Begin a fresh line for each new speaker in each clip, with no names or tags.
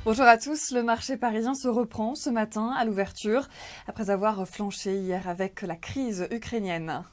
Bonjour à tous, le marché parisien se reprend ce matin à l'ouverture, après avoir flanché hier avec la crise ukrainienne.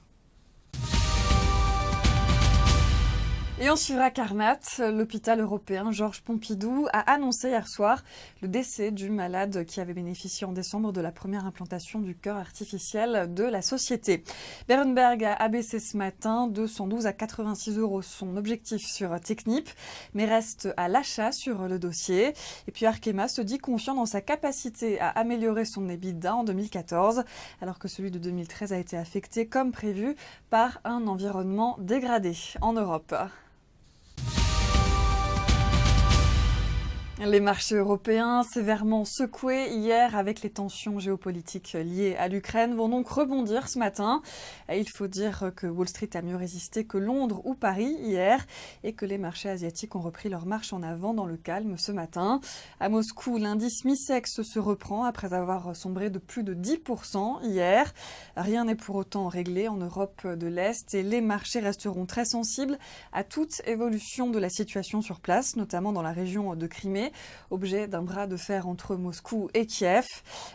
Et on suivra Carmat, l'hôpital européen Georges Pompidou a annoncé hier soir le décès du malade qui avait bénéficié en décembre de la première implantation du cœur artificiel de la société. Berenberg a abaissé ce matin de 112 à 86 € son objectif sur Technip, mais reste à l'achat sur le dossier. Et puis Arkema se dit confiant dans sa capacité à améliorer son EBITDA en 2014, alors que celui de 2013 a été affecté comme prévu par un environnement dégradé en Europe. Les marchés européens, sévèrement secoués hier avec les tensions géopolitiques liées à l'Ukraine, vont donc rebondir ce matin. Il faut dire que Wall Street a mieux résisté que Londres ou Paris hier et que les marchés asiatiques ont repris leur marche en avant dans le calme ce matin. À Moscou, l'indice MICEX se reprend après avoir sombré de plus de 10% hier. Rien n'est pour autant réglé en Europe de l'Est et les marchés resteront très sensibles à toute évolution de la situation sur place, notamment dans la région de Crimée, objet d'un bras de fer entre Moscou et Kiev.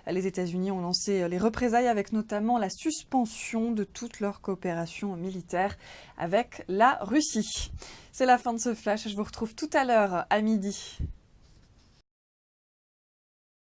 Les États-Unis ont lancé les représailles avec notamment la suspension de toute leur coopération militaire avec la Russie. C'est la fin de ce flash, je vous retrouve tout à l'heure à midi.